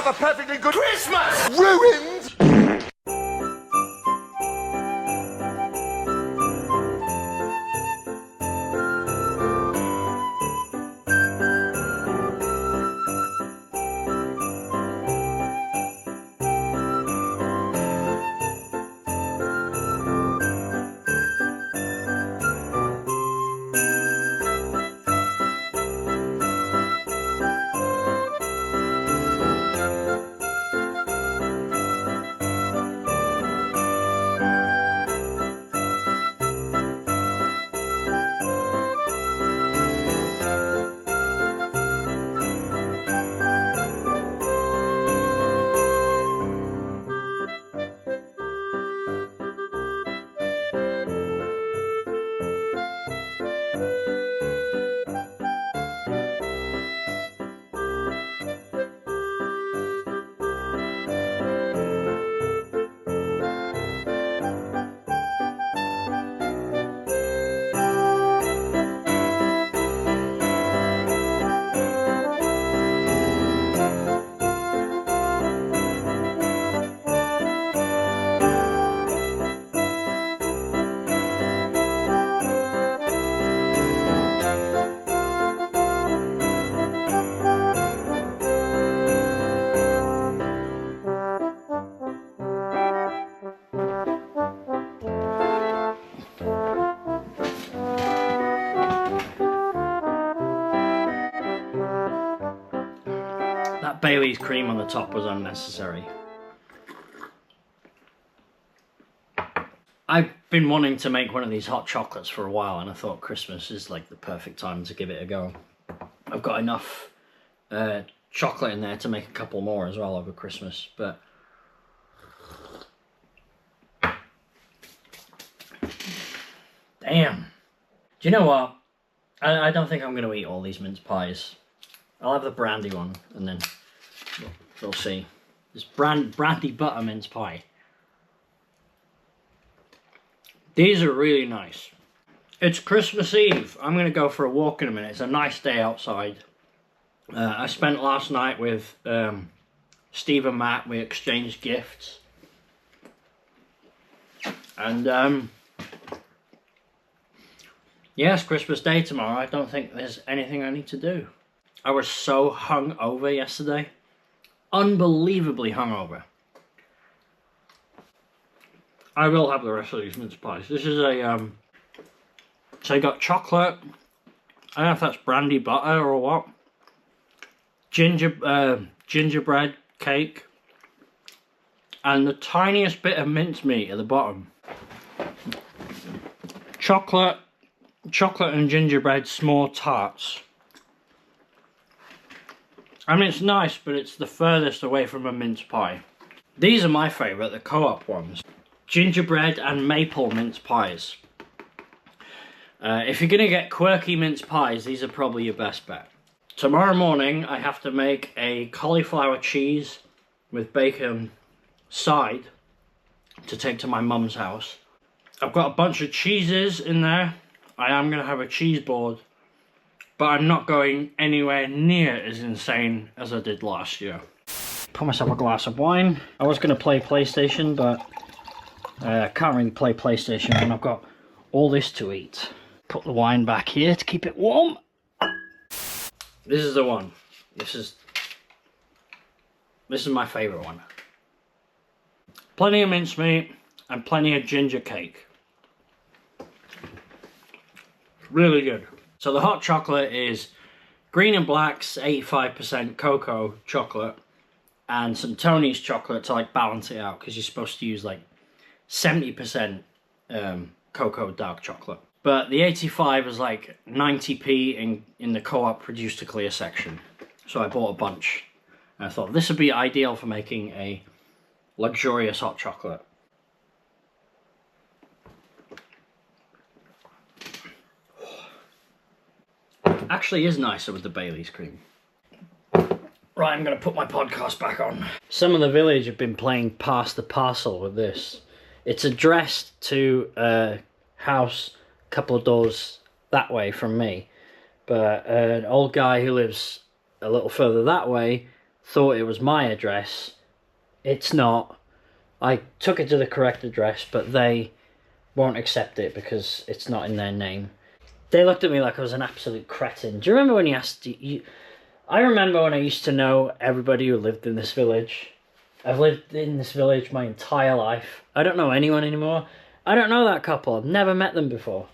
a perfectly good Christmas! Ruined! That Bailey's cream on the top was unnecessary. I've been wanting to make one of these hot chocolates for a while, and I thought Christmas is like the perfect time to give it a go. I've got enough chocolate in there to make a couple more as well over Christmas, but damn. Do you know what? I don't think I'm going to eat all these mince pies. I'll have the brandy one, and then we'll see. This brandy butter mince pie. These are really nice. It's Christmas Eve. I'm going to go for a walk in a minute. It's a nice day outside. I spent last night with Steve and Matt. We exchanged gifts. And yeah, it's Christmas Day tomorrow. I don't think there's anything I need to do. I was so hungover yesterday. Unbelievably hungover. I will have the rest of these mince pies. This is a, so I got chocolate. I don't know if that's brandy butter or what. Gingerbread cake. And the tiniest bit of mincemeat at the bottom. Chocolate and gingerbread s'more tarts. I mean, it's nice, but it's the furthest away from a mince pie. These are my favourite, the Co-op ones. Gingerbread and maple mince pies. If you're going to get quirky mince pies, these are probably your best bet. Tomorrow morning, I have to make a cauliflower cheese with bacon side to take to my mum's house. I've got a bunch of cheeses in there. I am going to have a cheese board. But I'm not going anywhere near as insane as I did last year. Pour myself a glass of wine. I was going to play PlayStation, but I can't really play PlayStation when I've got all this to eat. Put the wine back here to keep it warm. This is the one. This is my favourite one. Plenty of mincemeat and plenty of ginger cake. Really good. So the hot chocolate is green and black's 85% cocoa chocolate and some Tony's chocolate to like balance it out, because you're supposed to use like 70% cocoa dark chocolate. But the 85 is like 90p in the Co-op Reduced to Clear section. So I bought a bunch. And I thought this would be ideal for making a luxurious hot chocolate. Actually is nicer with the Bailey's cream. Right, I'm going to put my podcast back on. Some of the village have been playing Pass the Parcel with this. It's addressed to a house a couple of doors that way from me. But an old guy who lives a little further that way thought it was my address. It's not. I took it to the correct address, but they won't accept it because it's not in their name. They looked at me like I was an absolute cretin. Do you remember when you asked... I remember when I used to know everybody who lived in this village. I've lived in this village my entire life. I don't know anyone anymore. I don't know that couple. I've never met them before.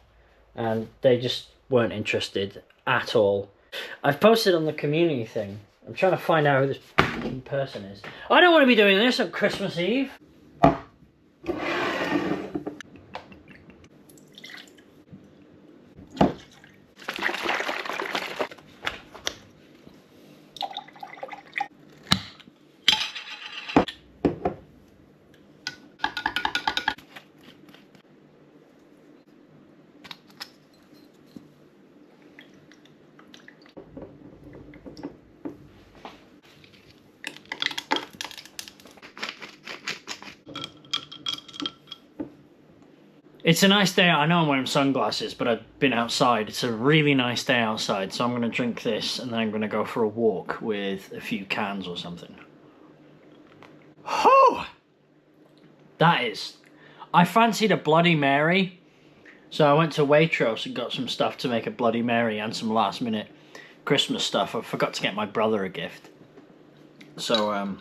And they just weren't interested at all. I've posted on the community thing. I'm trying to find out who this person is. I don't want to be doing this on Christmas Eve. It's a nice day. I know I'm wearing sunglasses, but I've been outside. It's a really nice day outside, so I'm going to drink this and then I'm going to go for a walk with a few cans or something. Oh! That is... I fancied a Bloody Mary, so I went to Waitrose and got some stuff to make a Bloody Mary and some last minute Christmas stuff. I forgot to get my brother a gift. So,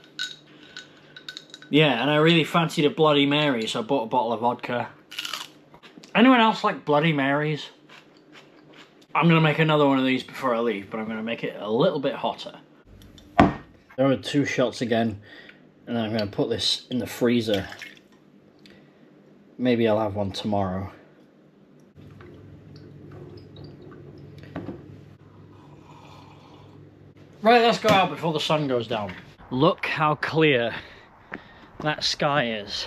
yeah, and I really fancied a Bloody Mary, so I bought a bottle of vodka. Anyone else like Bloody Marys? I'm going to make another one of these before I leave, but I'm going to make it a little bit hotter. There are 2 shots again, and then I'm going to put this in the freezer. Maybe I'll have one tomorrow. Right, let's go out before the sun goes down. Look how clear that sky is.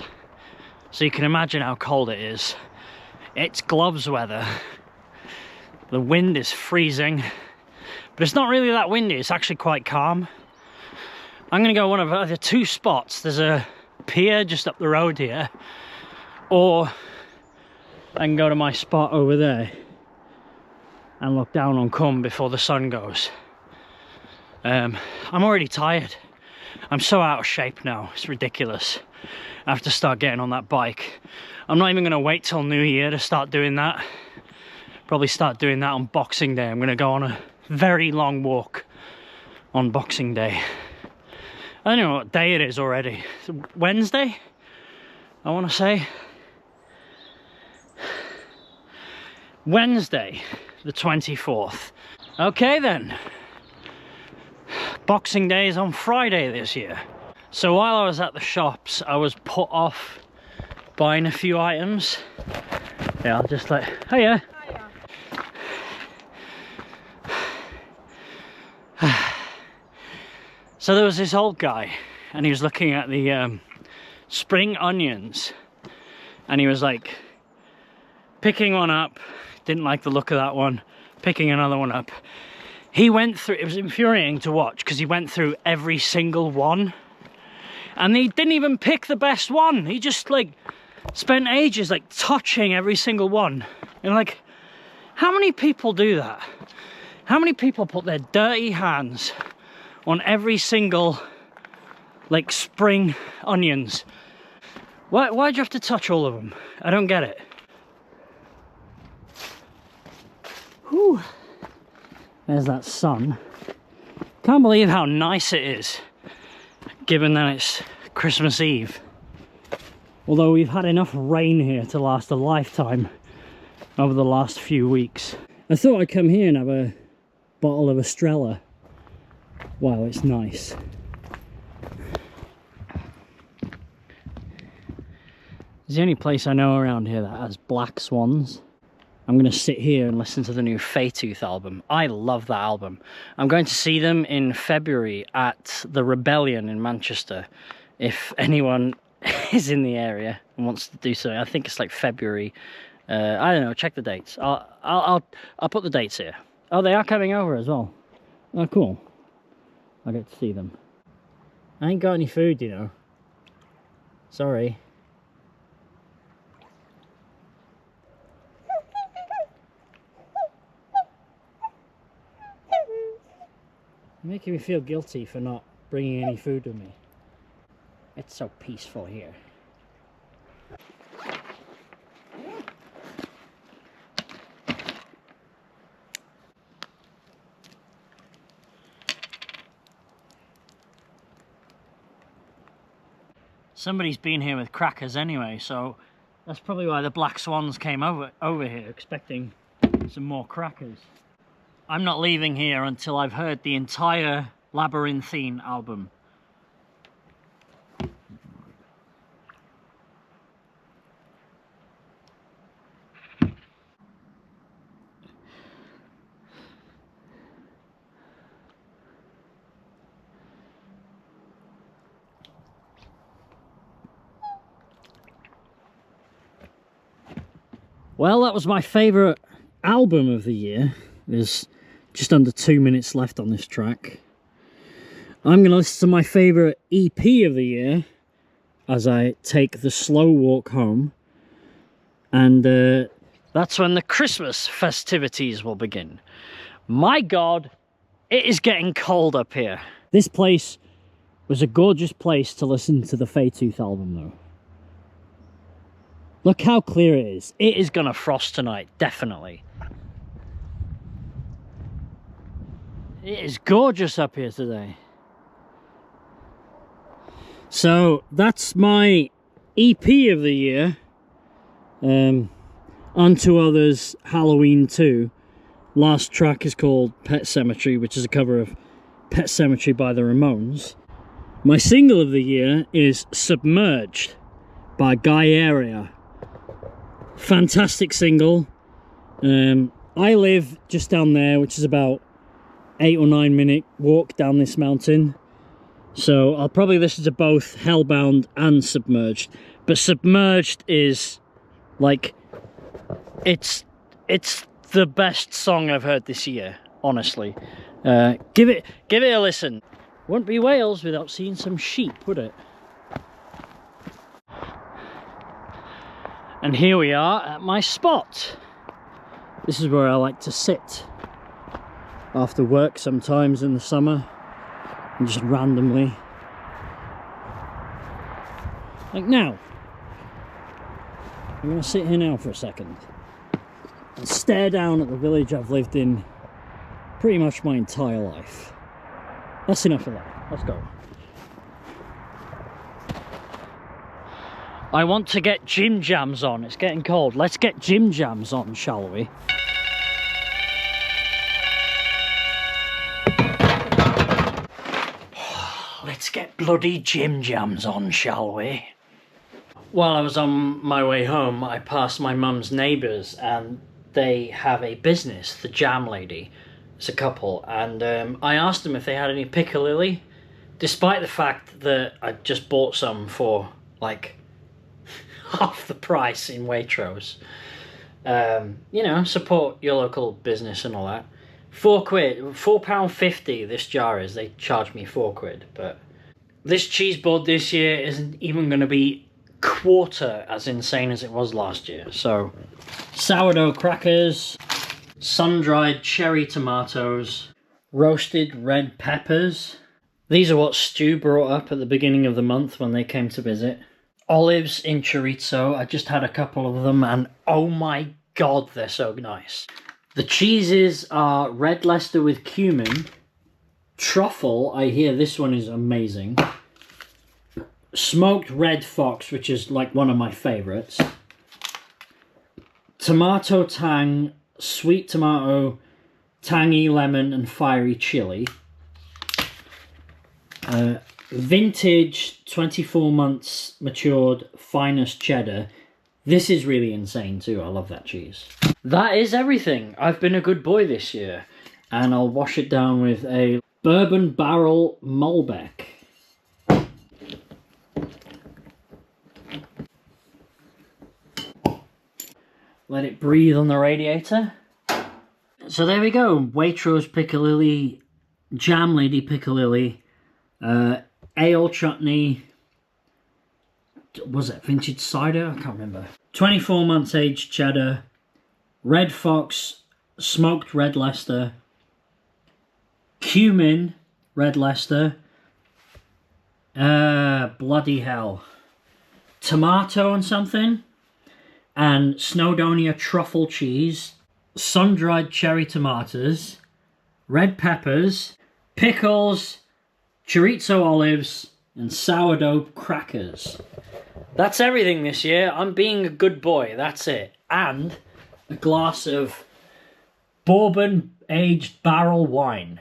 So you can imagine how cold it is. It's gloves weather. The wind is freezing, but it's not really that windy. It's actually quite calm. I'm gonna go one of either 2 spots. There's a pier just up the road here, or I can go to my spot over there and look down on Cwm before the sun goes. I'm already tired. I'm so out of shape now, it's ridiculous. I have to start getting on that bike. I'm not even going to wait till New Year to start doing that. Probably start doing that on Boxing Day. I'm going to go on a very long walk on Boxing Day. I don't know what day it is already. Wednesday, I want to say. Wednesday, the 24th. Okay then. Boxing Day is on Friday this year. So while I was at the shops, I was put off buying a few items. Yeah, I'll just like, hiya. Hiya. So there was this old guy, and he was looking at the spring onions, and he was like picking one up, didn't like the look of that one, picking another one up. He went through, it was infuriating to watch because he went through every single one. And he didn't even pick the best one. He just like spent ages like touching every single one. And like, how many people do that? How many people put their dirty hands on every single like spring onions? Why'd you have to touch all of them? I don't get it. Whew. There's that sun. Can't believe how nice it is, given that it's Christmas Eve. Although we've had enough rain here to last a lifetime over the last few weeks. I thought I'd come here and have a bottle of Estrella while it's nice. It's the only place I know around here that has black swans. I'm going to sit here and listen to the new Faytooth album. I love that album. I'm going to see them in February at the Rebellion in Manchester. If anyone is in the area and wants to do so, I think it's like February. I don't know. Check the dates. I'll put the dates here. Oh, they are coming over as well. Oh, cool. I get to see them. I ain't got any food, you know. Sorry. Making me feel guilty for not bringing any food with me. It's so peaceful here. Somebody's been here with crackers anyway, so that's probably why the black swans came over here expecting some more crackers. I'm not leaving here until I've heard the entire Labyrinthine album. Well, that was my favourite album of the year. There's just under 2 minutes left on this track. I'm going to listen to my favourite EP of the year as I take the slow walk home. And that's when the Christmas festivities will begin. My God, it is getting cold up here. This place was a gorgeous place to listen to the Faytooth album, though. Look how clear it is. It is gonna frost tonight, definitely. It is gorgeous up here today. So that's my EP of the year. Onto others, Halloween 2. Last track is called Pet Cemetery, which is a cover of Pet Cemetery by the Ramones. My single of the year is Submerged by Guy Area. Fantastic single. I live just down there, which is about 8 or 9 minute walk down this mountain, so I'll probably listen to both Hellbound and Submerged. But Submerged is like, it's the best song I've heard this year, honestly. Give it a listen. Wouldn't be Wales without seeing some sheep, would it? And here we are at my spot. This is where I like to sit after work sometimes in the summer, and just randomly. Like now. I'm going to sit here now for a second and stare down at the village I've lived in pretty much my entire life. That's enough of that. Let's go. I want to get gym jams on. It's getting cold. Let's get gym jams on, shall we? Let's get bloody gym jams on, shall we? While I was on my way home, I passed my mum's neighbours, and they have a business, the Jam Lady. It's a couple, and I asked them if they had any piccalilli, despite the fact that I just bought some for like half the price in Waitrose. You know, support your local business and all that. £4.50 this jar is. They charge me £4, but this cheese board this year isn't even going to be quarter as insane as it was last year. So sourdough crackers, sun-dried cherry tomatoes, roasted red peppers. These are what Stu brought up at the beginning of the month when they came to visit. Olives in chorizo. I just had a couple of them, and oh my God, they're so nice. The cheeses are red Leicester with cumin. Truffle, I hear this one is amazing. Smoked red fox, which is like one of my favourites. Tomato tang, sweet tomato, tangy lemon and fiery chili. Vintage 24 months matured finest cheddar. This is really insane too. I love that cheese. That is everything. I've been a good boy this year, and I'll wash it down with a bourbon barrel Malbec. Let it breathe on the radiator. So there we go. Waitrose piccalilli, Jam Lady piccalilli, ale chutney. Was it vintage cider? I can't remember. 24 months aged cheddar, red fox, smoked red Leicester, cumin red Leicester, Bloody hell. Tomato and something. And Snowdonia truffle cheese. Sun-dried cherry tomatoes. Red peppers. Pickles. Chorizo olives. And sourdough crackers. That's everything this year. I'm being a good boy. That's it. And a glass of bourbon-aged barrel wine.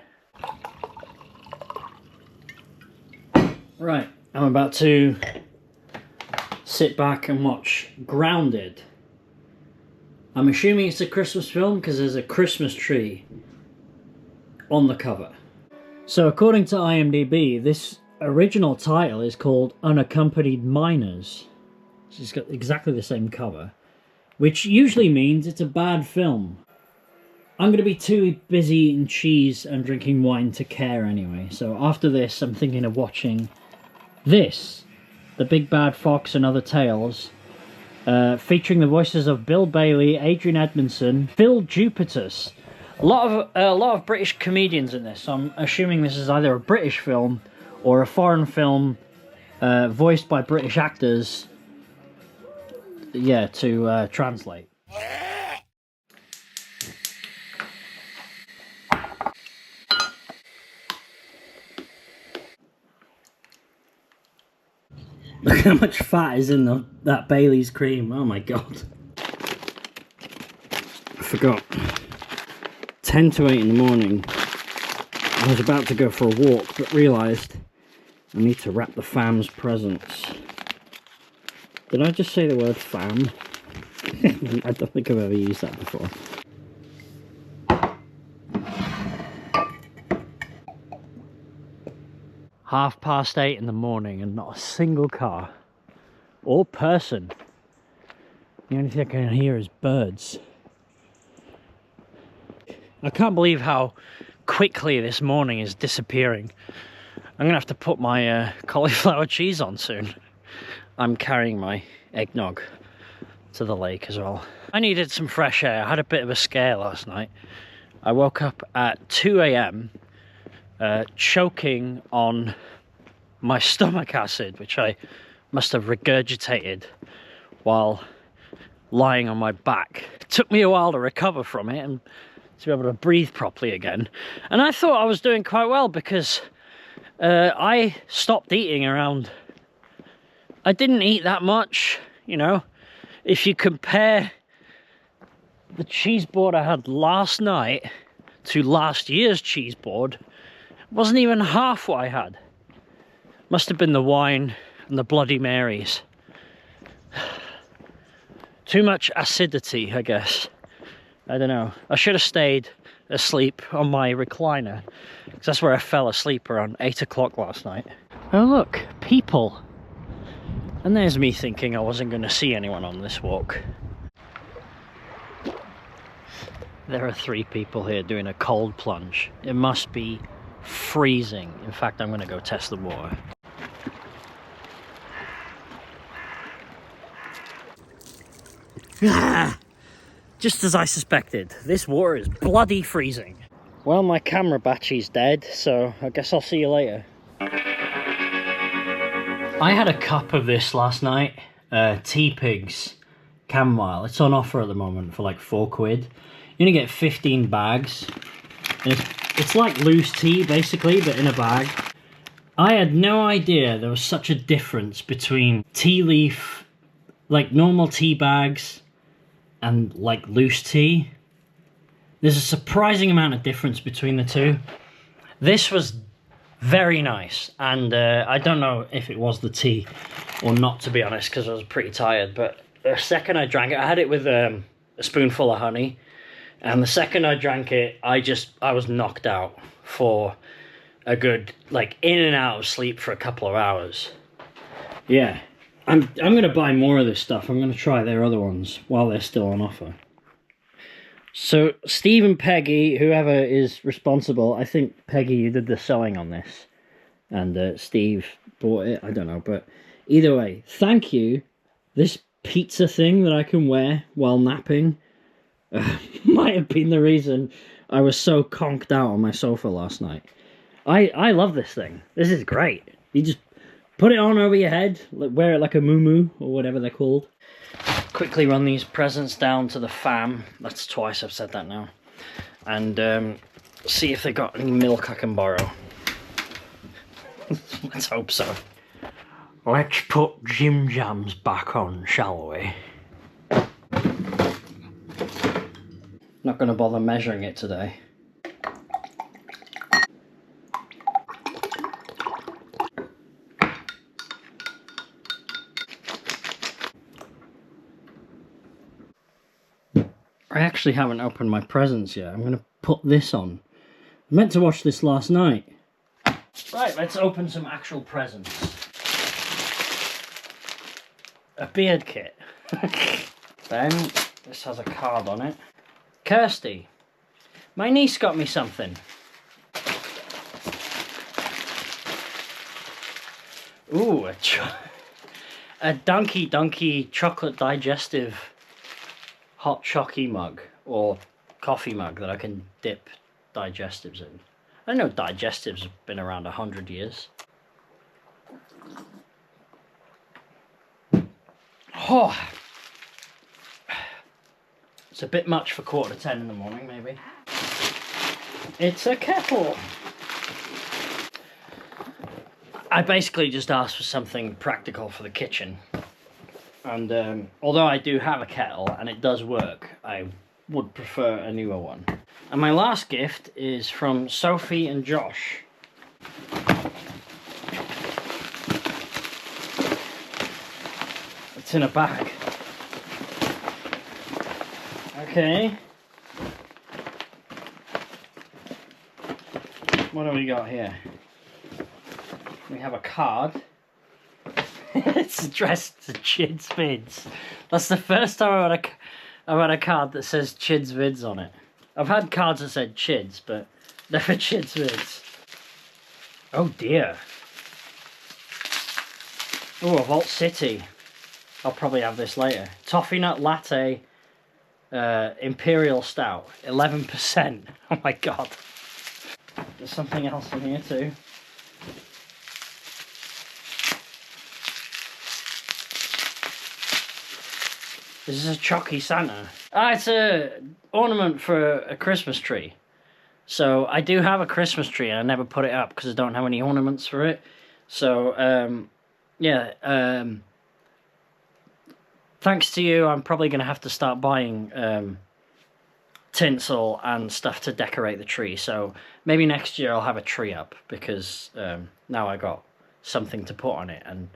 Right, I'm about to sit back and watch Grounded. I'm assuming it's a Christmas film because there's a Christmas tree on the cover. So according to IMDb, this original title is called Unaccompanied Minors. It's got exactly the same cover, which usually means it's a bad film. I'm going to be too busy eating cheese and drinking wine to care anyway, so after this I'm thinking of watching this, The Big Bad Fox and Other Tales, featuring the voices of Bill Bailey, Adrian Edmondson, Phil Jupitus. A lot of British comedians in this, so I'm assuming this is either a British film or a foreign film voiced by British actors, yeah, to translate. Look how much fat is in that Bailey's cream. Oh my god. I forgot. 10 to 8 in the morning. I was about to go for a walk, but realised I need to wrap the fam's presents. Did I just say the word fam? I don't think I've ever used that before. Half past 8 in the morning and not a single car or person. The only thing I can hear is birds. I can't believe how quickly this morning is disappearing. I'm gonna have to put my cauliflower cheese on soon. I'm carrying my eggnog to the lake as well. I needed some fresh air. I had a bit of a scare last night. I woke up at 2 AM choking on my stomach acid, which I must have regurgitated while lying on my back. It took me a while to recover from it and to be able to breathe properly again. And I thought I was doing quite well because I stopped eating around... I didn't eat that much, you know. If you compare the cheese board I had last night to last year's cheese board, it wasn't even half what I had. Must have been the wine and the Bloody Marys. Too much acidity, I guess. I don't know. I should have stayed asleep on my recliner, because that's where I fell asleep around 8 o'clock last night. Oh look, people. And there's me thinking I wasn't going to see anyone on this walk. There are 3 people here doing a cold plunge. It must be freezing. In fact, I'm going to go test the water. Just as I suspected, this water is bloody freezing. Well, my camera battery's dead, so I guess I'll see you later. I had a cup of this last night, T-Pigs Chamomile. It's on offer at the moment for like £4. You're gonna get 15 bags. And it's like loose tea, basically, but in a bag. I had no idea there was such a difference between tea leaf, like normal tea bags, and like loose tea. There's a surprising amount of difference between the two. This was very nice, and I don't know if it was the tea or not, to be honest, because I was pretty tired, but the second I drank it, I had it with a spoonful of honey, and the second I drank it, I was knocked out for a good, like, in and out of sleep for a couple of hours. Yeah, I'm gonna buy more of this stuff. I'm gonna try their other ones while they're still on offer. So Steve and Peggy, whoever is responsible, I think Peggy, you did the sewing on this, and Steve bought it, I don't know, but either way, thank you. This pizza thing that I can wear while napping might have been the reason I was so conked out on my sofa last night. I love this thing. This is great. You just Put it on over your head, wear it like a muumuu or whatever they're called. Quickly run these presents down to the fam. That's twice I've said that now. And see if they got any milk I can borrow. Let's hope so. Let's put Jim Jams back on, shall we? Not going to bother measuring it today. I actually haven't opened my presents yet. I'm going to put this on. I meant to watch this last night. Right, let's open some actual presents. A beard kit. Then, this has a card on it. Kirsty, my niece got me something. Ooh, a Donkey chocolate digestive hot chocky mug or coffee mug that I can dip digestives in. I know digestives have been around 100 years. Oh, it's a bit much for 9:45 in the morning, maybe. It's a kettle. I basically just asked for something practical for the kitchen. And although I do have a kettle and it does work, I would prefer a newer one. And my last gift is from Sophie and Josh. It's in a bag. Okay. What do we got here? We have a card. It's addressed to Chid's Vids. That's the first time I've had a card that says Chid's Vids on it. I've had cards that said Chid's, but never Chid's Vids. Oh dear. Oh, a Vault City. I'll probably have this later. Toffee Nut Latte Imperial Stout. 11%. Oh my god. There's something else in here too. This is a Chocky Santa. Ah, it's a ornament for a Christmas tree. So I do have a Christmas tree and I never put it up because I don't have any ornaments for it. So, yeah. Thanks to you, I'm probably going to have to start buying tinsel and stuff to decorate the tree. So maybe next year I'll have a tree up because now I got something to put on it. And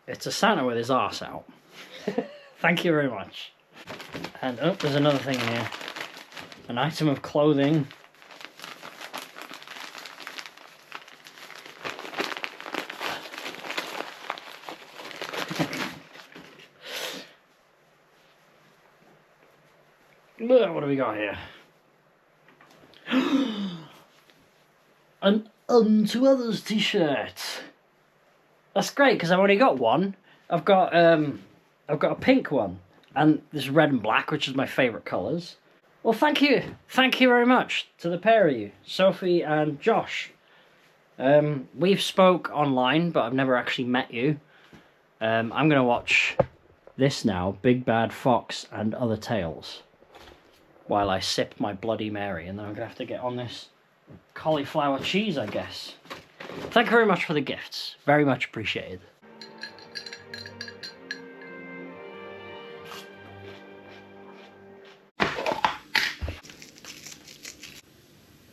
it's a Santa with his arse out. Thank you very much. And oh, there's another thing here. An item of clothing. What do we got here? An Unto Others t-shirt. That's great because I've only got one. I've got a pink one and this red and black, which is my favourite colours. Well, thank you very much to the pair of you, Sophie and Josh. We've spoke online, but I've never actually met you. I'm going to watch this now, Big Bad Fox and Other Tales, while I sip my Bloody Mary, and then I'm going to have to get on this cauliflower cheese, I guess. Thank you very much for the gifts. Very much appreciated.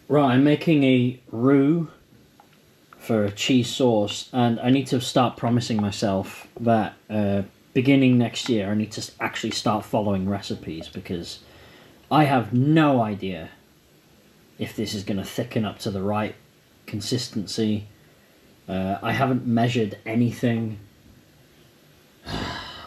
Right, I'm making a roux for a cheese sauce, and I need to start promising myself that beginning next year I need to actually start following recipes, because I have no idea if this is going to thicken up to the right consistency. I haven't measured anything.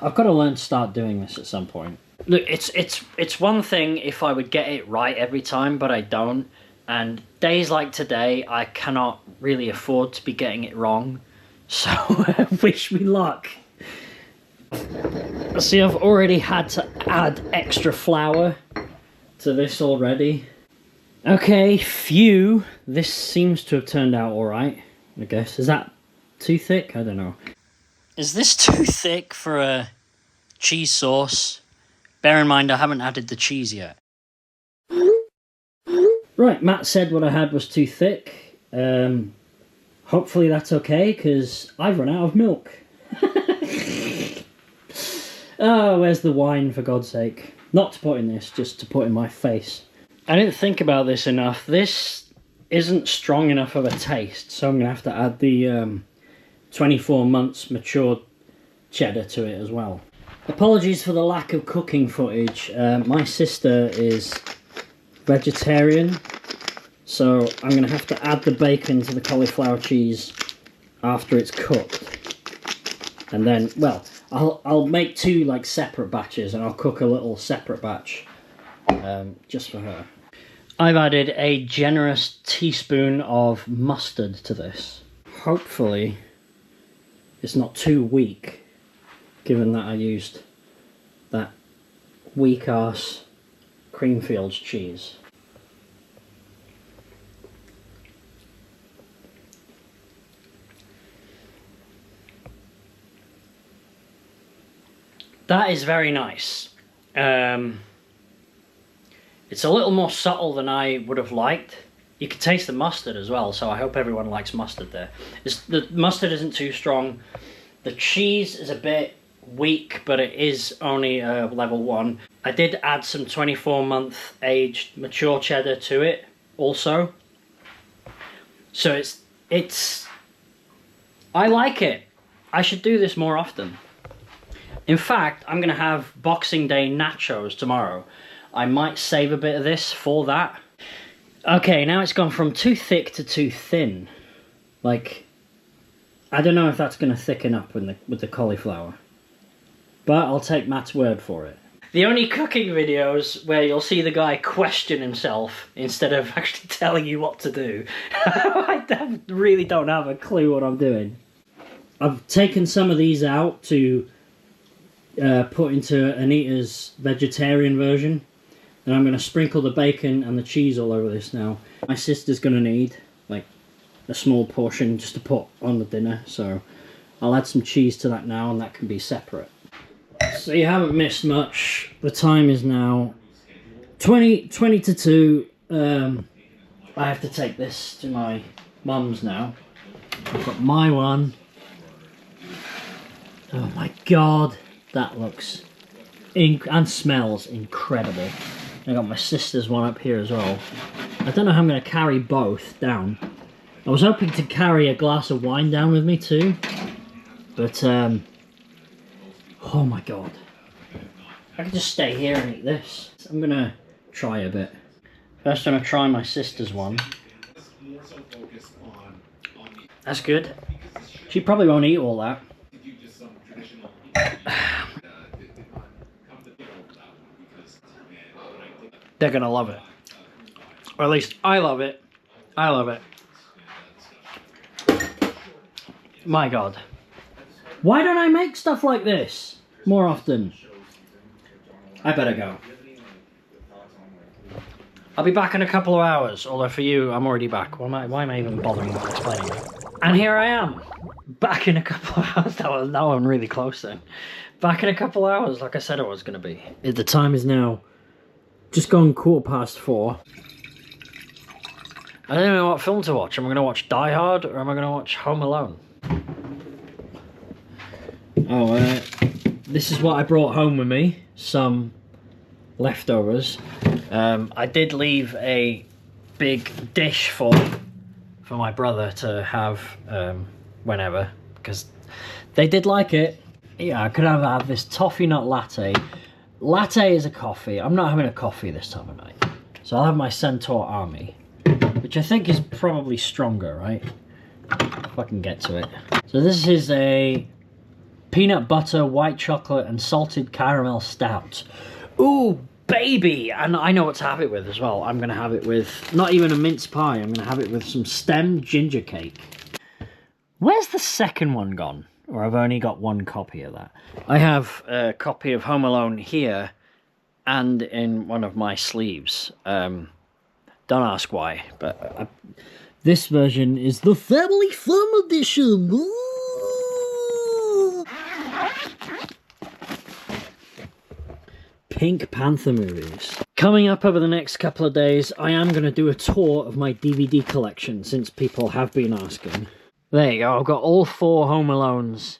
I've got to learn to start doing this at some point. Look, it's one thing if I would get it right every time, but I don't. And days like today, I cannot really afford to be getting it wrong. So, wish me luck. See, I've already had to add extra flour to this already. Okay, phew. This seems to have turned out alright, I guess. Is that too thick? I don't know. Is this too thick for a cheese sauce? Bear in mind I haven't added the cheese yet. Right, Matt said what I had was too thick. Hopefully that's okay, because I've run out of milk. Oh, where's the wine, for God's sake? Not to put in this, just to put in my face. I didn't think about this enough. This isn't strong enough of a taste, so I'm going to have to add the 24 months matured cheddar to it as well. Apologies for the lack of cooking footage. My sister is vegetarian, so I'm going to have to add the bacon to the cauliflower cheese after it's cooked. And then, well, I'll make two like separate batches, and I'll cook a little separate batch just for her. I've added a generous teaspoon of mustard to this. Hopefully it's not too weak, given that I used that weak-ass Creamfields cheese. That is very nice. It's a little more subtle than I would have liked. You can taste the mustard as well, so I hope everyone likes mustard there. The mustard isn't too strong. The cheese is a bit weak, but it is only level 1. I did add some 24-month aged mature cheddar to it also. So it's I like it. I should do this more often. In fact, I'm going to have Boxing Day nachos tomorrow. I might save a bit of this for that. Okay, now it's gone from too thick to too thin. Like, I don't know if that's going to thicken up with the cauliflower. But I'll take Matt's word for it. The only cooking videos where you'll see the guy question himself instead of actually telling you what to do. I really don't have a clue what I'm doing. I've taken some of these out to put into Anita's vegetarian version, and I'm going to sprinkle the bacon and the cheese all over this now. My sister's going to need like a small portion just to put on the dinner, so I'll add some cheese to that now, and that can be separate. So you haven't missed much. The time is now 20 to 2. I have to take this to my mum's now. I've got my one. Oh my god, that looks and smells incredible. I got my sister's one up here as well. I don't know how I'm going to carry both down. I was hoping to carry a glass of wine down with me too, but oh my god. I could just stay here and eat this. I'm going to try a bit. First I'm going to try my sister's one. That's good. She probably won't eat all that. They're gonna love it. Or at least I love it. I love it. My god. Why don't I make stuff like this more often? I better go. I'll be back in a couple of hours, although for you, I'm already back. Why am I even bothering explaining it? And here I am, back in a couple of hours. Now I'm really close then. Back in a couple of hours, like I said I was going to be. The time is now just gone 4:15. I don't even know what film to watch. Am I going to watch Die Hard or am I going to watch Home Alone? Oh, this is what I brought home with me. Some leftovers. I did leave a big dish for my brother to have whenever, because they did like it. Yeah, I could have this toffee nut latte. Latte is a coffee. I'm not having a coffee this time of night. So I'll have my Centaur Army, which I think is probably stronger, right? If I can get to it. So this is a peanut butter, white chocolate, and salted caramel stout. Ooh, baby! And I know what to have it with as well. I'm going to have it with, not even a mince pie, I'm going to have it with some stemmed ginger cake. Where's the second one gone? Or I've only got one copy of that. I have a copy of Home Alone here and in one of my sleeves. Don't ask why, but this version is the Family Fun Edition. Ooh. Pink Panther movies. Coming up over the next couple of days, I am going to do a tour of my DVD collection, since people have been asking. There you go, I've got all 4 Home Alones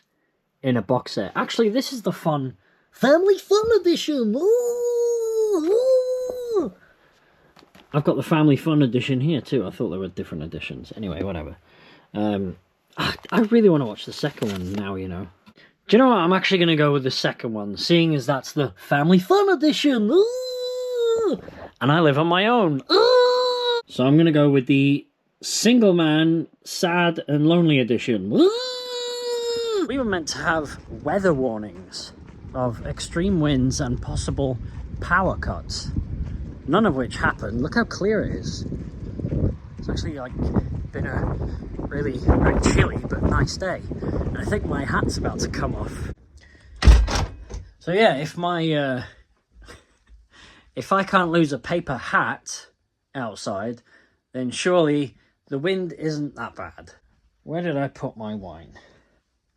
in a box set. Actually, this is the fun Family Fun Edition! Ooh! I've got the Family Fun Edition here too. I thought there were different editions. Anyway, whatever. I really want to watch the second one now, you know. Do you know what? I'm actually going to go with the second one, seeing as that's the Family Fun Edition. Ooh! And I live on my own. Ooh! So I'm going to go with the Single Man, Sad and Lonely Edition. Ooh! We were meant to have weather warnings of extreme winds and possible power cuts. None of which happened. Look how clear it is. It's actually like been a really very chilly but nice day. And I think my hat's about to come off. So yeah, if my if I can't lose a paper hat outside, then surely the wind isn't that bad. Where did I put my wine?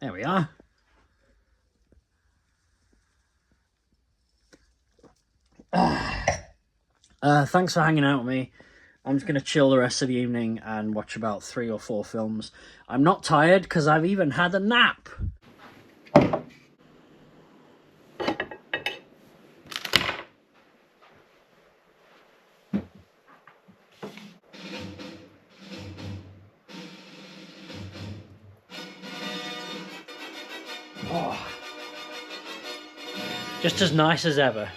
There we are. Thanks for hanging out with me. I'm just going to chill the rest of the evening and watch about 3 or 4 films. I'm not tired because I've even had a nap. Oh. Just as nice as ever.